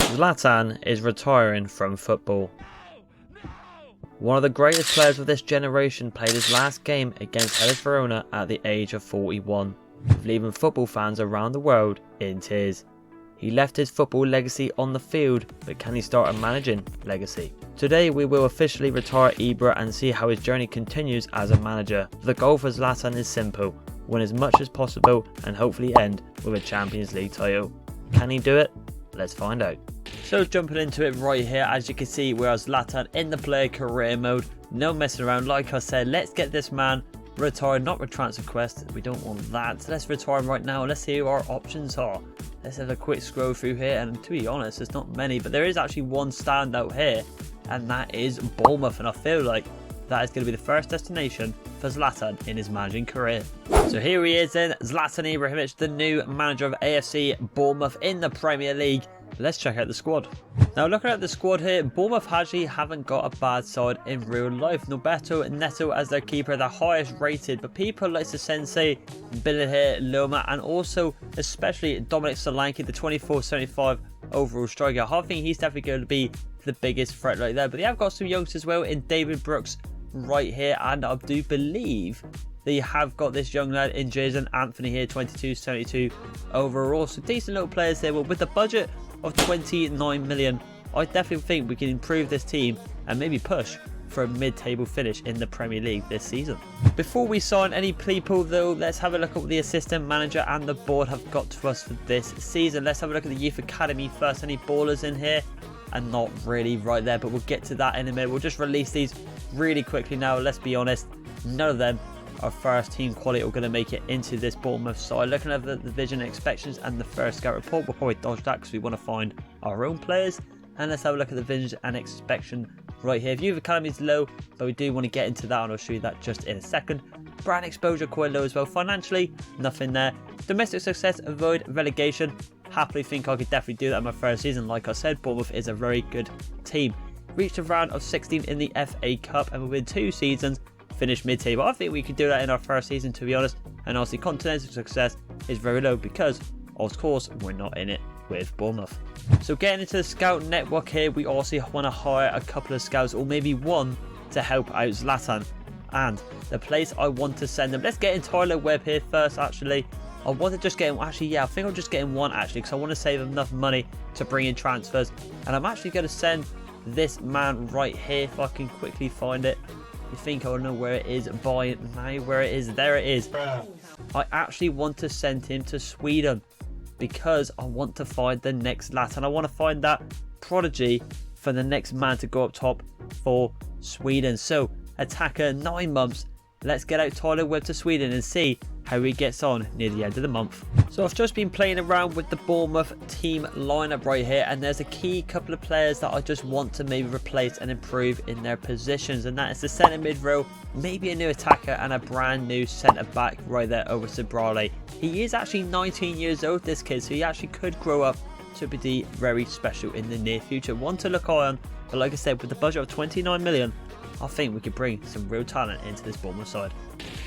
Zlatan is retiring from football. One of the greatest players of this generation played his last game against Hellas Verona at the age of 41, leaving football fans around the world in tears. He left his football legacy on the field, but can he start a managing legacy? Today we will officially retire Ibra and see how his journey continues as a manager. The goal for Zlatan is simple: win as much as possible and hopefully end with a Champions League title. Can he do it? Let's find out. So jumping into it right here, as you can see, we are Zlatan in the player career mode. No messing around. Like I said, let's get this man retired, not with transfer quest. We don't want that. So let's retire him right now. Let's see who our options are. Let's have a quick scroll through here, and to be honest, there's not many, but there is actually one standout here, and that is Bournemouth, and I feel like that is going to be the first destination for Zlatan in his managing career. So here he is then, Zlatan Ibrahimović, the new manager of AFC Bournemouth in the Premier League. Let's check out the squad. Now looking at the squad here, Bournemouth actually haven't got a bad side in real life. Norberto Neto as their keeper, the highest rated, but people like Sensei, Billy Loma, and also especially Dominic Solanke, the 24.75 overall striker. I think he's definitely going to be the biggest threat right there, but they have got some youngsters as well in David Brooks right here, and I do believe they have got this young lad in Jason Anthony here, 22.72 overall. So decent little players there, but with the budget of 29 million, I definitely think we can improve this team and maybe push for a mid-table finish in the Premier League this season. Before we sign any people though, let's have a look at what the assistant manager and the board have got to us for this season. Let's have a look at the youth academy first. Any ballers in here? And not really right there, but we'll get to that in a minute. We'll just release these really quickly now. Let's be honest, none of them are first team quality or going to make it into this Bournemouth side. Looking at the division expectations and the first scout report, we'll probably dodge that because we want to find our own players. And let's have a look at the vision and inspection right here. View of academy is low, but we do want to get into that, and I'll show you that just in a second. Brand exposure quite low as well. Financially, nothing there. Domestic success, avoid relegation. Happily think I could definitely do that in my first season. Like I said, Bournemouth is a very good team. Reached a round of 16 in the FA Cup, and within 2 seasons finished mid-table. I think we could do that in our first season, to be honest. And obviously continental success is very low because of course we're not in it with Bournemouth. So getting into the scout network here, we also want to hire a couple of scouts, or maybe one, to help out Zlatan. And the place I want to send them, let's get in Tyler Webb here first. Actually, I want to just get him, actually yeah, I think I'll just get him one actually, because I want to save enough money to bring in transfers. And I'm actually going to send this man right here, if I can quickly find it. You think I know where it is by now? Where it is? There it is. I actually want to send him to Sweden because I want to find the next Zlatan. I want to find that prodigy for the next man to go up top for Sweden. So attacker, 9 months. Let's get out Tyler Webb to Sweden and see how he gets on near the end of the month. So I've just been playing around with the Bournemouth team lineup right here, and there's a key couple of players that I just want to maybe replace and improve in their positions, and that is the centre mid row, maybe a new attacker, and a brand new centre back right there over Sabrale. He is actually 19 years old, this kid, so he actually could grow up to be very special in the near future. One to look on, but like I said, with the budget of 29 million, I think we could bring some real talent into this Bournemouth side.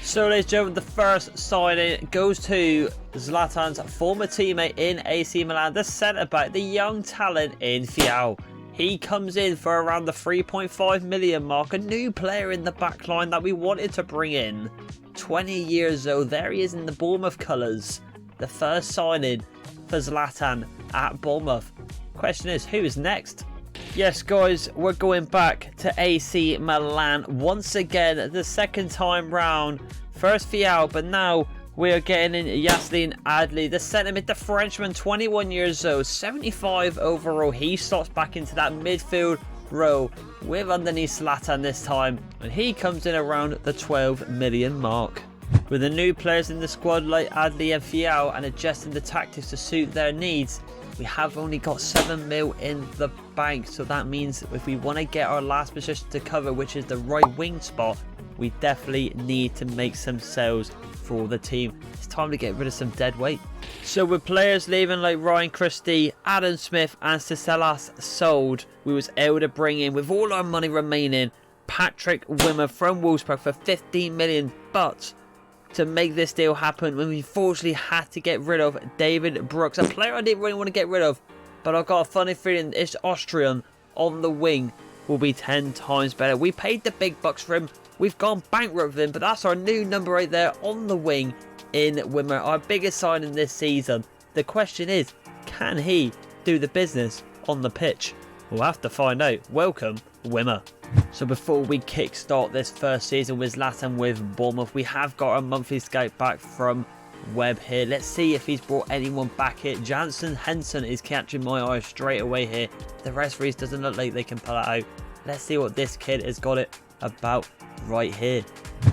So ladies and gentlemen, the first signing goes to Zlatan's former teammate in AC Milan, the centre-back, the young talent in Fiao. He comes in for around the 3.5 million mark, a new player in the back line that we wanted to bring in. 20 years old, there he is in the Bournemouth colours. The first signing for Zlatan at Bournemouth. Question is, who is next? Yes guys, we're going back to AC Milan once again, the second time round. First Fiao, but now we are getting in Yaslin Adli, the centre mid, the Frenchman, 21 years old, 75 overall. He slots back into that midfield row with underneath Zlatan this time, and he comes in around the 12 million mark. With the new players in the squad like Adli and Fiao and adjusting the tactics to suit their needs, we have only got 7 mil in the bank, so that means if we want to get our last position to cover, which is the right wing spot, we definitely need to make some sales for the team. It's time to get rid of some dead weight. So with players leaving like Ryan Christie, Adam Smith and Siselas sold, we was able to bring in, with all our money remaining, Patrick Wimmer from Wolfsburg for 15 million, but to make this deal happen, we unfortunately had to get rid of David Brooks, a player I didn't really want to get rid of, but I've got a funny feeling this Austrian on the wing will be 10 times better. We paid the big bucks for him. We've gone bankrupt with him, but that's our new number 8 there on the wing in Wimmer, our biggest signing this season. The question is, can he do the business on the pitch? We'll have to find out. Welcome, Wimmer. So before we kickstart this first season with Zlatan with Bournemouth, we have got a monthly scout back from Webb here. Let's see if he's brought anyone back here. Jansen Henson is catching my eye straight away here. The rest of these doesn't look like they can pull it out. Let's see what this kid has got it about right here.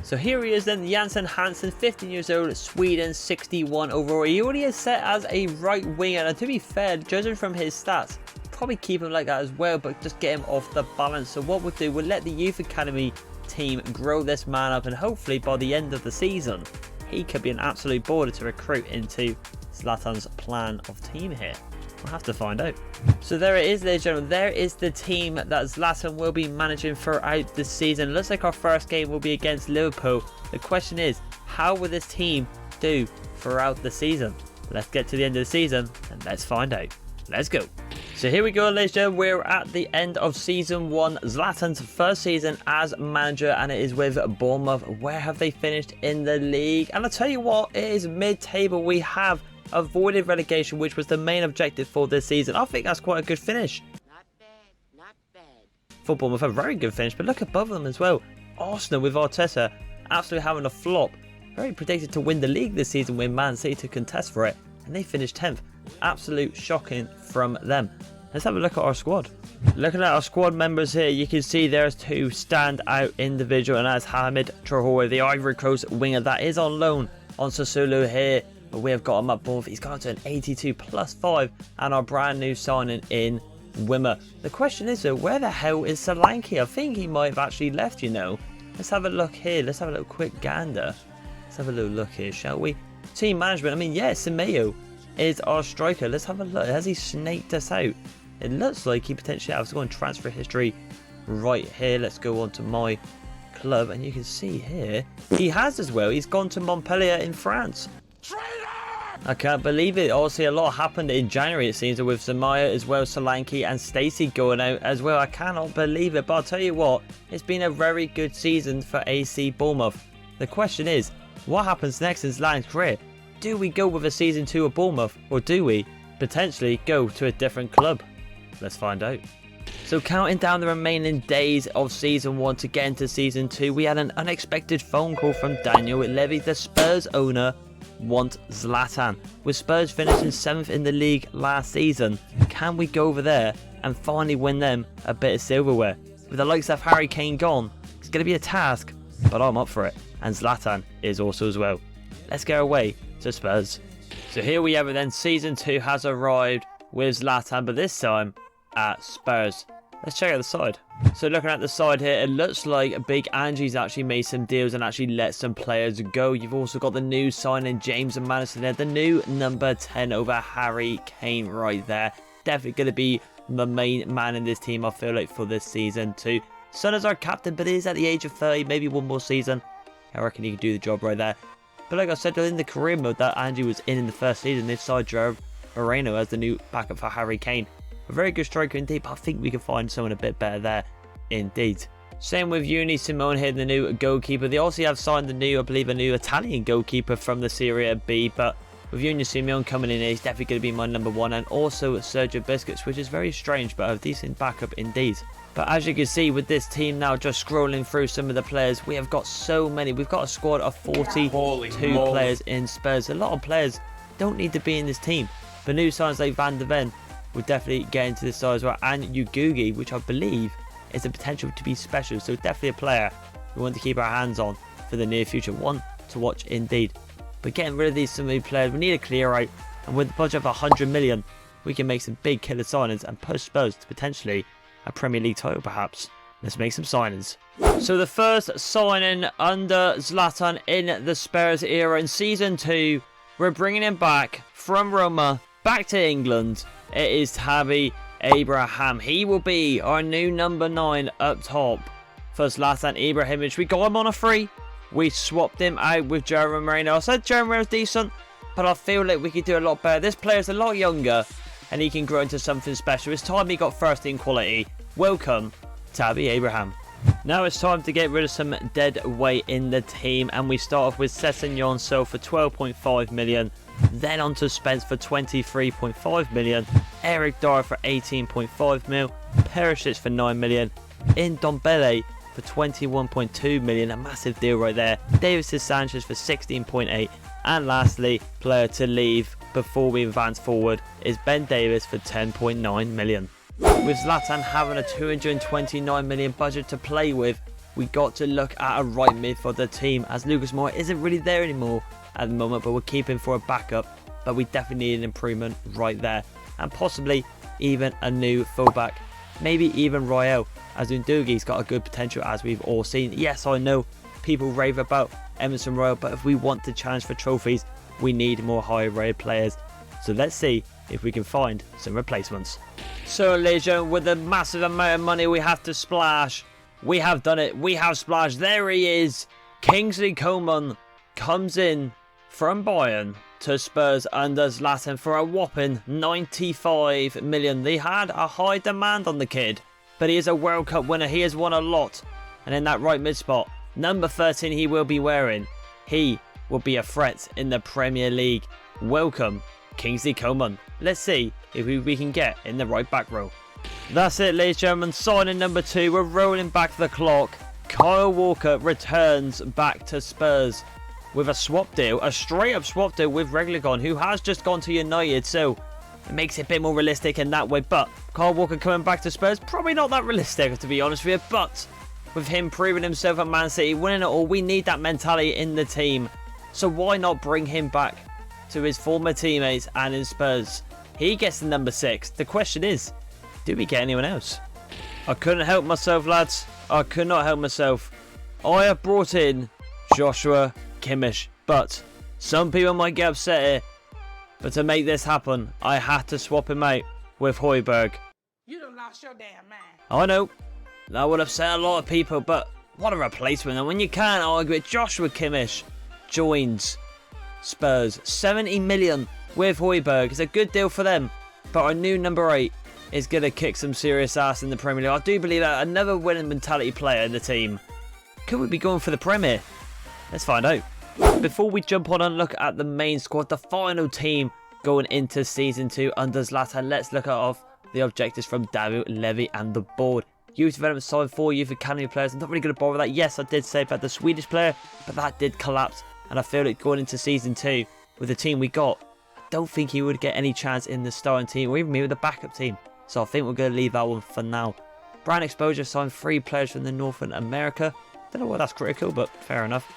So here he is then, Jansen Hansen, 15 years old, Sweden, 61 overall. He already is set as a right winger, and to be fair, judging from his stats, probably keep him like that as well, but just get him off the balance. So what we'll do, we'll let the youth academy team grow this man up, and hopefully by the end of the season he could be an absolute border to recruit into Zlatan's plan of team here. We'll have to find out. So there it is, ladies and gentlemen. There is the team that Zlatan will be managing throughout the season. Looks like our first game will be against Liverpool. The question is, how will this team do throughout the season? Let's get to the end of the season and let's find out. Let's go. So here we go, ladies and gentlemen. We're at the end of season 1, Zlatan's first season as manager, and it is with Bournemouth. Where have they finished in the league? And I'll tell you what, it is mid-table. We have avoided relegation, which was the main objective for this season. I think that's quite a good finish. Not bad, not bad. For Bournemouth, a very good finish, but look above them as well. Arsenal with Arteta absolutely having a flop. Very predicted to win the league this season with Man City to contest for it, and they finished 10th. Absolute shocking from them. Let's have a look at our squad. Looking at our squad members here, you can see there's 2 standout individuals, and that's Hamid Traore, the Ivory Coast winger that is on loan on Sassuolo here. But we have got him up Bournemouth. He's got to an 82 plus 5, and our brand new signing in Wimmer. The question is though, where the hell is Solanke? I think he might have actually left, you know. Let's have a look here. Let's have a little quick gander. Let's have a little look here, shall we? Team management. I mean, yeah, Semedo is our striker. Let's have a look. Has he snaked us out? It looks like he potentially has. Let's go on transfer history right here. Let's go on to my club, and you can see here he has as well. He's gone to Montpellier in France. I can't believe it. Obviously, a lot happened in January, it seems, with Zamaya as well, Solanke and Stacey going out as well. I cannot believe it, but I'll tell you what, it's been a very good season for AC Bournemouth. The question is, what happens next in Zlatan's career? Do we go with a season 2 of Bournemouth, or do we potentially go to a different club? Let's find out. So counting down the remaining days of season 1 to get into season 2, we had an unexpected phone call from Daniel Levy, the Spurs owner, want Zlatan. With Spurs finishing 7th in the league last season, can we go over there and finally win them a bit of silverware? With the likes of Harry Kane gone, it's going to be a task, but I'm up for it, and Zlatan is also as well. Let's go away to Spurs. So here we have it then, season 2 has arrived with Zlatan, but this time at Spurs. Let's check out the side. So looking at the side here, it looks like Big Angie's actually made some deals and actually let some players go. You've also got the new signing, James and Madison there. The new number 10 over Harry Kane right there. Definitely going to be the main man in this team, I feel like, for this season too. Son is our captain, but he is at the age of 30. Maybe one more season. I reckon he can do the job right there. But like I said, in the career mode that Angie was in the first season, they've signed Gerard Moreno as the new backup for Harry Kane. A very good striker indeed, but I think we can find someone a bit better there indeed. Same with Uni Simone here, the new goalkeeper. They also have signed the new, I believe, a new Italian goalkeeper from the Serie B, but with Uni Simone coming in here, he's definitely going to be my number 1, and also Sergio Busquets, which is very strange, but a decent backup indeed. But as you can see with this team now, just scrolling through some of the players, we have got so many. We've got a squad of 42 players in Spurs. A lot of players don't need to be in this team, but new signs like Van der Ven will definitely get into this side as well, and Ugugi, which I believe is a potential to be special, so definitely a player we want to keep our hands on for the near future. One to watch indeed. But getting rid of these so many players, we need a clear out, and with a budget of 100 million, we can make some big killer signings and push Spurs to potentially a Premier League title perhaps. Let's make some signings. So the first signing under Zlatan in the Spurs era in season 2, we're bringing him back from Roma back to England. It is Tammy Abraham. He will be our new number 9 up top for Zlatan Ibrahimović. We got him on a free. We swapped him out with Gerard Moreno. I said Gerard Moreno's decent, but I feel like we could do a lot better. This player's a lot younger, and he can grow into something special. It's time he got first team quality. Welcome, Tammy Abraham. Now it's time to get rid of some dead weight in the team, and we start off with Sessegnon sold for 12.5 million, then on to Spence for 23.5 million, Eric Dyer for 18.5 mil, Perisic for 9 million, Ndombele for 21.2 million, a massive deal right there, Davis Sanchez for 16.8, and lastly, player to leave before we advance forward is Ben Davies for 10.9 million. With Zlatan having a 229 million budget to play with, we got to look at a right mid for the team, as Lucas Moura isn't really there anymore at the moment, but we're keeping for a backup. But we definitely need an improvement right there, and possibly even a new fullback, maybe even Royale, as Undogi's got a good potential, as we've all seen. Yes, I know people rave about Emerson Royale, but if we want to challenge for trophies, we need more higher rated players. So let's see if we can find some replacements. So ladies and gentlemen, with the massive amount of money we have to splash, we have done it. We have splashed. There he is. Kingsley Coman comes in from Bayern to Spurs under Zlatan for a whopping 95 million. They had a high demand on the kid, but he is a World Cup winner. He has won a lot. And in that right mid spot, number 13 he will be wearing. He will be a threat in the Premier League. Welcome, Kingsley Coman. Let's see if we can get in the right back row. That's it, ladies and gentlemen. Signing number 2. We're rolling back the clock. Kyle Walker returns back to Spurs with a swap deal, a straight up swap deal with Reguilón, who has just gone to United, so it makes it a bit more realistic in that way. But Kyle Walker coming back to Spurs, probably not that realistic, to be honest with you. But with him proving himself at Man City, winning it all, we need that mentality in the team. So why not bring him back to his former teammates and in Spurs? He gets the number 6. The question is, do we get anyone else? I couldn't help myself, lads. I could not help myself. I have brought in Joshua Kimmich, but some people might get upset here. But to make this happen, I had to swap him out with Højbjerg. You done lost your damn mind. I know, that would upset a lot of people, but what a replacement. And when you can't argue it, Joshua Kimmich joins Spurs. 70 million with Højbjerg. It's a good deal for them, but our new number 8 is going to kick some serious ass in the Premier League. I do believe that another winning mentality player in the team. Could we be going for the Premier? Let's find out. Before we jump on and look at the main squad, the final team going into Season 2 under Zlatan, let's look at the objectives from David Levy and the board. Youth development side 4 youth academy players. I'm not really going to bother with that. Yes, I did say about the Swedish player, but that did collapse. And I feel like going into Season 2 with the team we got, I don't think he would get any chance in the starting team or even maybe the backup team. So I think we're going to leave that one for now. Brand exposure signed 3 players from the Northern America. Don't know why that's critical, but fair enough.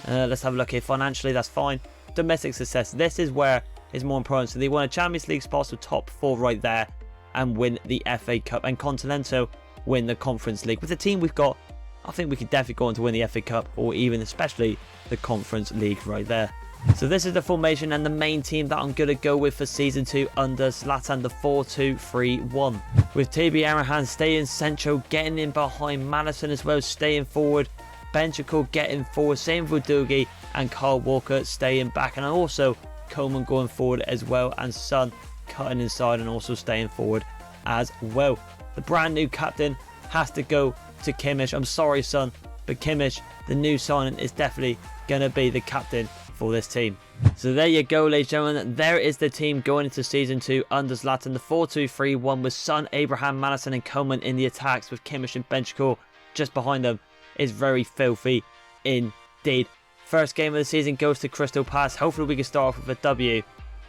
Let's have a look here. Financially, that's fine. Domestic success. This is where is more important. So they won a Champions League spot, so top 4 right there, and win the FA Cup. And Continental win the Conference League. With the team we've got, I think we could definitely go on to win the FA Cup, or even especially the Conference League right there. So this is the formation and the main team that I'm going to go with for Season 2 under Zlatan, the 4-2-3-1. With TB Arahan staying central, getting in behind Madison as well, staying forward. Benchikov getting forward, same with Udogi, and Kyle Walker staying back. And also Coleman going forward as well, and Son cutting inside and also staying forward as well. The brand new captain has to go to Kimmich. I'm sorry, Son, but Kimmich, the new signing, is definitely going to be the captain for this team. So there you go, ladies and gentlemen. There is the team going into Season 2 under Zlatan, the 4-2-3-1 with Son, Abraham, Madison and Coleman in the attacks, with Kimmich and Benchikov just behind them. Is very filthy indeed. First game of the season goes to Crystal Palace. Hopefully we can start off with a W.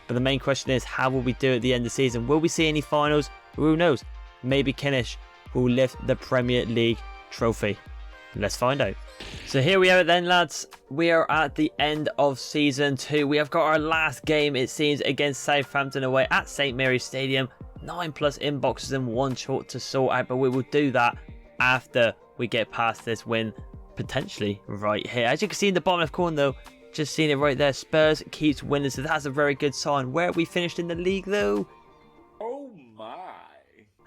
But the main question is, how will we do at the end of the season? Will we see any finals? Who knows? Maybe Kimmich will lift the Premier League trophy. Let's find out. So here we have it then, lads. We are at the end of Season 2. We have got our last game, it seems, against Southampton away at St Mary's Stadium. 9+ inboxes and 1 short to sort out, but we will do that after we get past this win, potentially right here. As you can see in the bottom left corner though, just seeing it right there, Spurs keeps winning, so that's a very good sign. Where we finished in the league though? Oh my.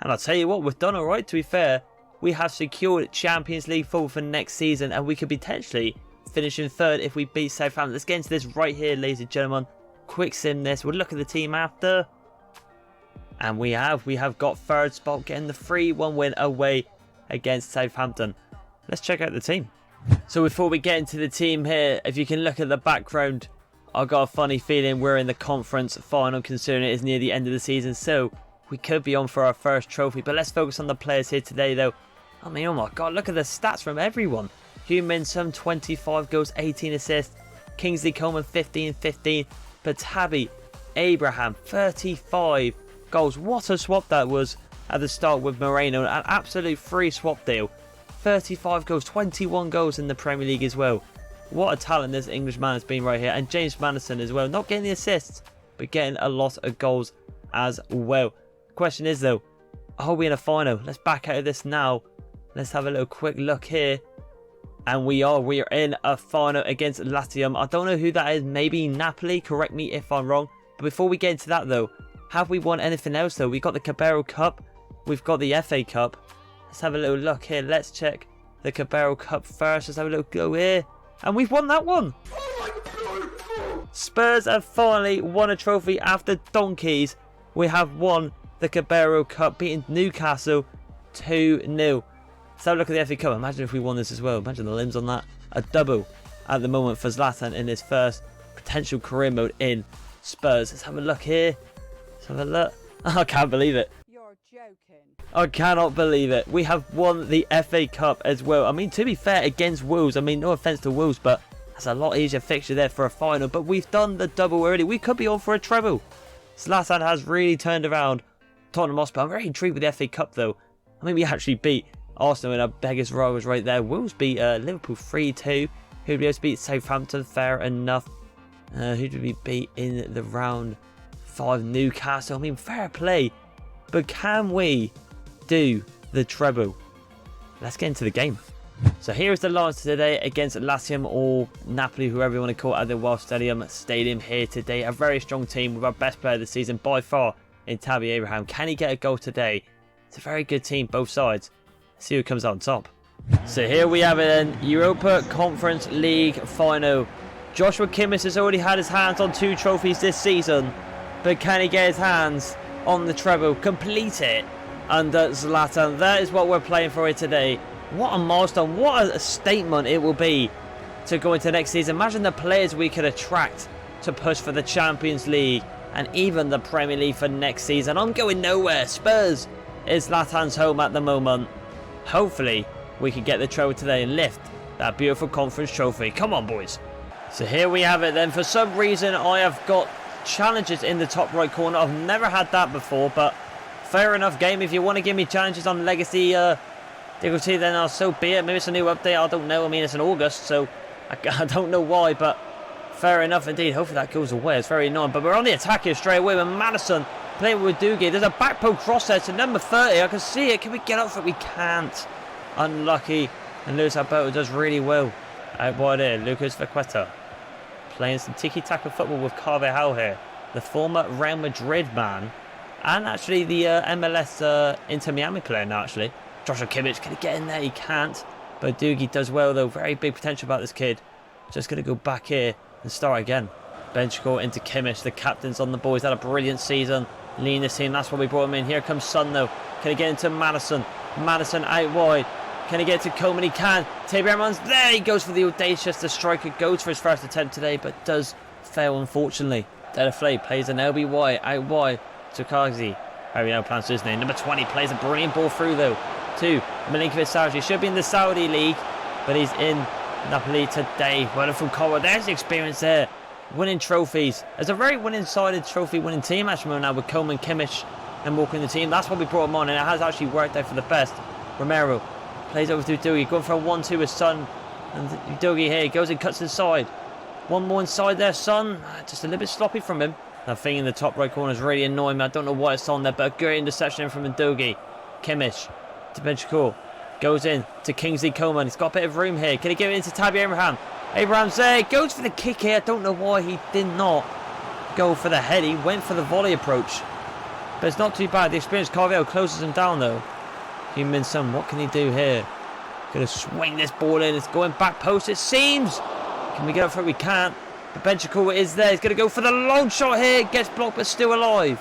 And I'll tell you what, we've done alright, to be fair. We have secured Champions League football for next season, and we could potentially finish in 3rd if we beat Southampton. Let's get into this right here, ladies and gentlemen. Quick sim this. We'll look at the team after. And we have got third spot, getting the 3-1 win away against Southampton. Let's check out the team. So before we get into the team here, if you can look at the background, I've got a funny feeling we're in the conference final considering it is near the end of the season. So we could be on for our first trophy. But let's focus on the players here today though. I mean, oh my god, look at the stats from everyone. Heung-min Son, 25 goals, 18 assists. Kingsley Coman, 15. But Tabby Abraham, 35 goals. What a swap that was at the start with Moreno. An absolute free swap deal. 35 goals, 21 goals in the Premier League as well. What a talent this Englishman has been right here. And James Maddison as well. Not getting the assists, but getting a lot of goals as well. Question is though, are we in a final? Let's back out of this now. Let's have a little quick look here. And we are in a final against Latium. I don't know who that is. Maybe Napoli. Correct me if I'm wrong. But before we get into that though, have we won anything else though? We've got the Carabao Cup. We've got the FA Cup. Let's have a little look here. Let's check the Carabao Cup first. Let's have a little go here. And we've won that one. Spurs have finally won a trophy after donkeys. We have won the Carabao Cup, beating Newcastle 2-0. Let's have a look at the FA Cup. Imagine if we won this as well. Imagine the limbs on that. A double at the moment for Zlatan in his first potential career mode in Spurs. Let's have a look here. Let's have a look. I can't believe it. You're joking. I cannot believe it. We have won the FA Cup as well. I mean, to be fair, against Wolves. I mean, no offence to Wolves, but that's a lot easier fixture there for a final. But we've done the double already. We could be on for a treble. Zlatan has really turned around Tottenham Hotspur. I'm very intrigued with the FA Cup though. I mean, we actually beat Arsenal in our biggest rivals right there. Wolves beat Liverpool 3-2. Who did we else beat? Southampton, fair enough. Who did we beat in the round 5? Newcastle. I mean, fair play. But can we do the treble? Let's get into the game. So here is the lines today against Latium or Napoli, whoever you want to call it, at the Welsh Stadium here today. A very strong team with our best player of the season by far in Tabby Abraham. Can he get a goal today? It's a very good team, both sides. Let's see who comes out on top. So here we have it then, Europa Conference League final. Joshua Kimmich has already had his hands on 2 trophies this season, but can he get his hands on the treble? Complete it under Zlatan. That is what we're playing for here today. What a milestone, what a statement it will be to go into next season. Imagine the players we could attract to push for the Champions League and even the Premier League for next season. I'm going nowhere. Spurs is Zlatan's home at the moment. Hopefully we can get the treble today and lift that beautiful conference trophy. Come on, boys. So here we have it then. For some reason I have got challenges in the top right corner. I've never had that before, but fair enough, game. If you want to give me challenges on Legacy difficulty, then I'll so be it. Maybe it's a new update, I don't know. I mean, it's in August, so I don't know why, but fair enough indeed. Hopefully that goes away. It's very annoying. But we're on the attack here straight away with Maddison playing with Doogie. There's a back post cross there to number 30. I can see it. Can we get up for it? We can't. Unlucky. And Luis Alberto does really well out wide here. Lucas Vaqueta playing some tiki-taka football with Carvajal here. The former Real Madrid man. And actually the MLS Inter Miami player now, actually. Joshua Kimmich, can he get in there? He can't. But Doogie does well, though. Very big potential about this kid. Just going to go back here and start again. Bench score into Kimmich. The captain's on the ball. He's had a brilliant season. Leading this team. That's why we brought him in. Here comes Son, though. Can he get into Maddison? Maddison out wide. Can he get to Coman? He can. Tabby Abraham's there. He goes for the audacious. The striker goes for his first attempt today, but does fail, unfortunately. Delaflay plays an LBY out wide to Kazi. How we now pronounce his name. Number 20 plays a brilliant ball through, though, to Milinkovic-Savic. He should be in the Saudi League, but he's in Napoli today. Wonderful Coro. There's the experience there. Winning trophies. There's a very winning-sided trophy-winning team actually now with Coman, Kimmich and Walker in the team. That's why we brought him on, and it has actually worked out for the best. Romero plays over to Doogie, going for a 1-2 with Son. And Doogie here goes and cuts inside. One more inside there, Son. Just a little bit sloppy from him. That thing in the top right corner is really annoying me. I don't know why it's on there, but a great interception from Doogie. Kimmich to Benchcourt. Goes in to Kingsley Coman. He's got a bit of room here. Can he give it into Tabby Abraham? Abraham's there. Goes for the kick here. I don't know why he did not go for the head. He went for the volley approach. But it's not too bad. The experienced Carvajal closes him down, though. Heung-min Son, what can he do here? Gonna swing this ball in. It's going back post, it seems. Can we get up for it? We can't. But Benchcourt is there. He's going to go for the long shot here. Gets blocked, but still alive.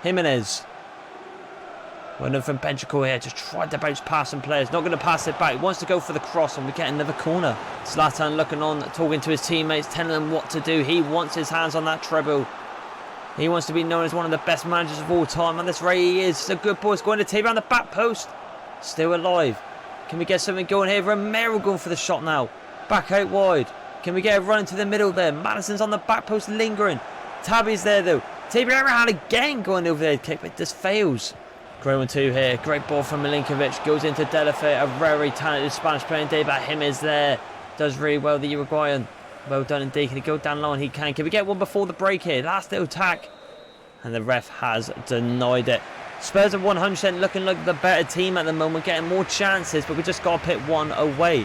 Jimenez. Well done from Benjamin here. Just tried to bounce past some players. Not going to pass it back. He wants to go for the cross and we get another corner. Zlatan looking on, talking to his teammates, telling them what to do. He wants his hands on that treble. He wants to be known as one of the best managers of all time. And this Ray he is. It's a good ball. It's going to take around the back post. Still alive. Can we get something going here? Romero going for the shot now. Back out wide. Can we get a run into the middle there? Madison's on the back post lingering. Tabby's there though. Abraham again going over there. Kick, but this fails. Great 1-2 here. Great ball from Milinkovic. Goes into Delafe. A very talented Spanish player in Deba. Him is there. Does really well, the Uruguayan. Well done indeed. Can he go down low? And he can. Can we get one before the break here? Last little tack. And the ref has denied it. Spurs are 100% looking like the better team at the moment. Getting more chances. But we just got to pit one away.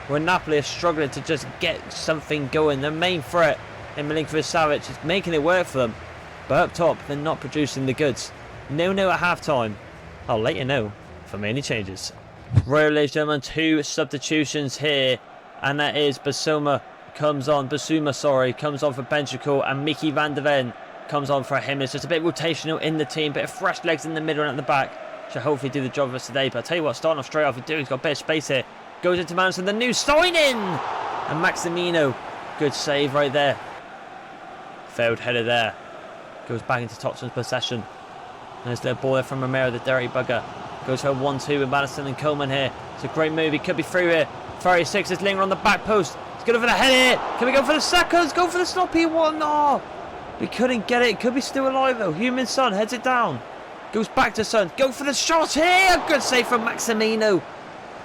Where Napoli are struggling to just get something going. The main threat in Milinkovic-Savic is making it work for them. But up top, they're not producing the goods. 0-0 at half-time. I'll let you know if I make any changes. Right, ladies and gentlemen, 2 substitutions here. And that is Basuma comes on for Benjamin, and Mickey van der Ven comes on for him. It's just a bit rotational in the team, bit of fresh legs in the middle and at the back. Should hopefully do the job for us today. But I'll tell you what, starting off straight off, he's got a bit of space here. Goes into Manson, the new signing! And Maximino, good save right there. Failed header there. Goes back into Tottenham's possession. There's the ball there from Romero, the dirty bugger. Goes for a 1-2 with Madison and Coleman here. It's a great move. He could be through here. 36 is lingering on the back post. He's going for the head here. Can we go for the seconds? Go for the sloppy one. No. We couldn't get it. Could be still alive though. Human Son heads it down. Goes back to Son. Go for the shot here. A good save from Maximino.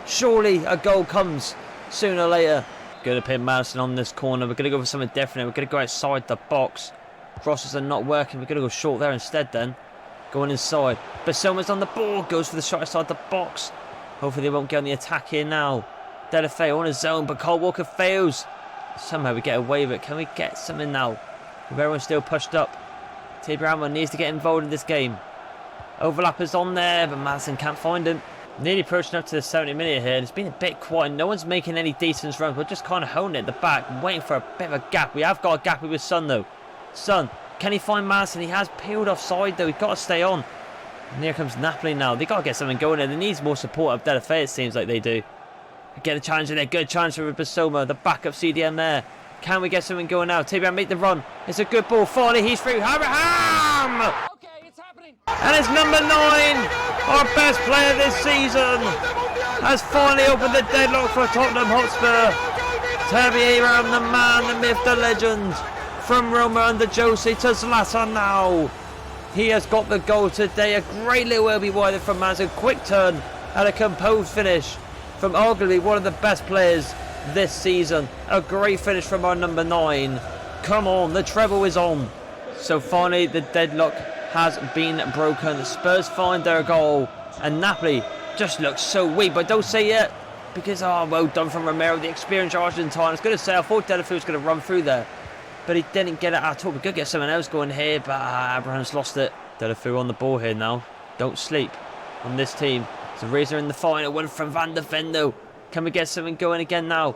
Surely a goal comes sooner or later. Going to pin Madison on this corner. We're going to go for something different. We're going to go outside the box. Crosses are not working. We're going to go short there instead then. Going inside. Basoma's on the ball. Goes for the shot inside the box. Hopefully they won't get on the attack here now. Delafeu on his zone, but Cole Walker fails. Somehow we get away with it. Can we get something now? With everyone still pushed up. Abraham needs to get involved in this game. Overlap is on there, but Madison can't find him. Nearly approaching up to the 70-minute here. It's been a bit quiet. No one's making any decent runs. We're just kind of holding it at the back, waiting for a bit of a gap. We have got a gap with Son though. Son, can he find Madison? He has peeled offside though. He's got to stay on. And here comes Napoli now. They've got to get something going there. They need more support up Delafeu, it seems like they do. Get the challenge in there. Good challenge for Basoma. The backup CDM there. Can we get something going now? Abraham make the run. It's a good ball. Finally, he's through. Abraham! Okay, it's happening. And it's number 9, our best player this season, has finally opened the deadlock for Tottenham Hotspur. Abraham, the man, the myth, the legend. From Roma under Jose to Zlatan now. He has got the goal today. A great little LB wide from Maz. A quick turn and a composed finish from arguably one of the best players this season. A great finish from our number 9. Come on, the treble is on. So finally the deadlock has been broken. Spurs find their goal and Napoli just looks so weak. But don't say it because well done from Romero, the experienced Argentine. I was going to say I thought Delafeu was going to run through there, but he didn't get it at all. We could get someone else going here, but Abraham's lost it. Delafeu on the ball here now. Don't sleep on this team. So Razor in the final. One from Van der Ven though. Can we get something going again now?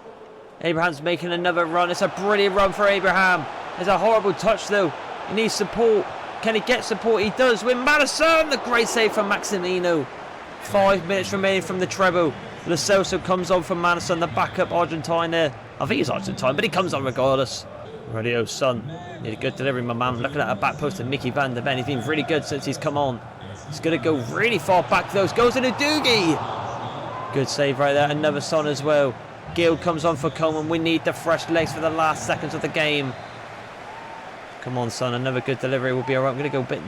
Abraham's making another run. It's a brilliant run for Abraham. It's a horrible touch though. He needs support. Can he get support? He does with Madison. The great save from Maximino. 5 minutes remaining from the treble. Lo Celso comes on from Madison, the backup Argentine there. I think he's Argentine, but he comes on regardless. Radio Son. Need a good delivery, my man. Looking at a back post of Mickey van der Ven. He's been really good since he's come on. He's going to go really far back though. Goes into Doogie. Good save right there. Another Son as well. Gill comes on for Coleman. We need the fresh legs for the last seconds of the game. Come on, Son. Another good delivery will be alright. I'm going to go a bit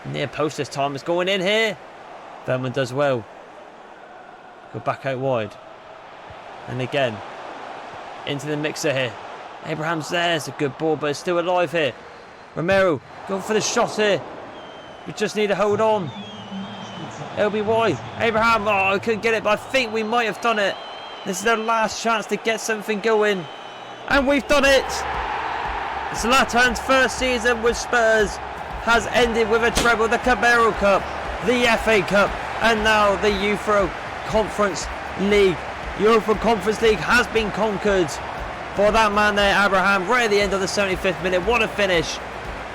near post this time. It's going in here. Verman does well. Go back out wide. And again. Into the mixer here. Abraham's there. It's a good ball, but it's still alive here. Romero going for the shot here. We just need to hold on. LBY. Abraham. I couldn't get it, but I think we might have done it. This is our last chance to get something going. And we've done it. Zlatan's first season with Spurs has ended with a treble. The Carabao Cup, the FA Cup, and now the UEFA Conference League. UEFA Conference League has been conquered for that man there, Abraham, right at the end of the 75th minute. What a finish.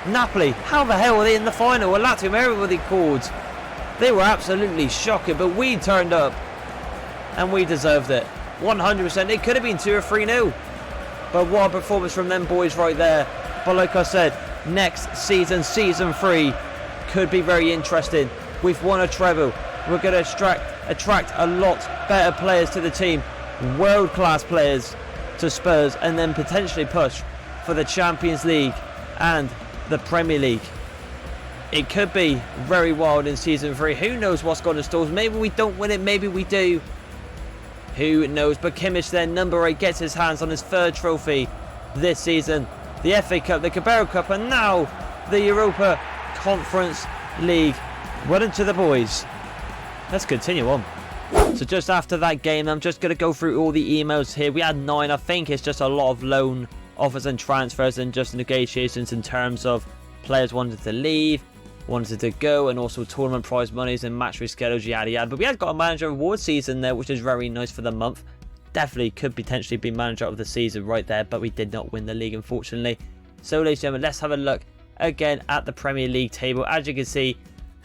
Napoli, how the hell are they in the final? Well, Lazio, everybody called. They were absolutely shocking, but we turned up and we deserved it. 100%. It could have been 2 or 3-0. But what a performance from them boys right there. But like I said, next season, season 3, could be very interesting. We've won a treble. We're going to attract a lot better players to the team. World-class players to Spurs, and then potentially push for the Champions League and the Premier League. It could be very wild in season 3. Who knows what's going to stores? Maybe we don't win it, maybe we do. Who knows? But Kimmich then, number 8, gets his hands on his 3rd trophy this season. The FA Cup, the Carabao Cup, and now the Europa Conference League. Well done to the boys. Let's continue on. So just after that game, I'm just going to go through all the emails here. We had 9. I think it's just a lot of loan offers and transfers and just negotiations in terms of players wanted to leave, wanted to go, and also tournament prize monies and match reschedules, yada yada. But we had got a manager award season there, which is very nice for the month. Definitely could potentially be manager of the season right there, but we did not win the league, unfortunately. So ladies and gentlemen, let's have a look again at the Premier League table. As you can see,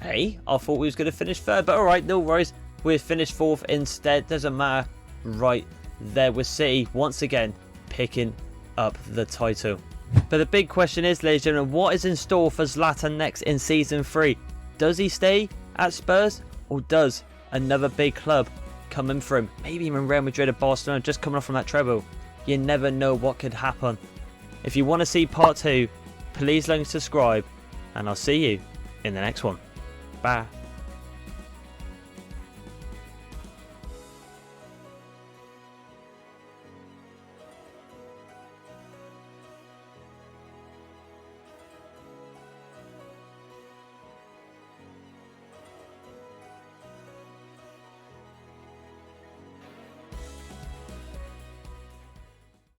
hey, I thought we was going to finish 3rd, but alright, no worries. We finished 4th instead, doesn't matter. Right there with City once again picking up the title. But the big question is, ladies and gentlemen, what is in store for Zlatan next in season 3? Does he stay at Spurs, or does another big club come in for him? Maybe even Real Madrid or Barcelona, just coming off from that treble. You never know what could happen. If you want to see part 2, please like and subscribe, and I'll see you in the next one. Bye.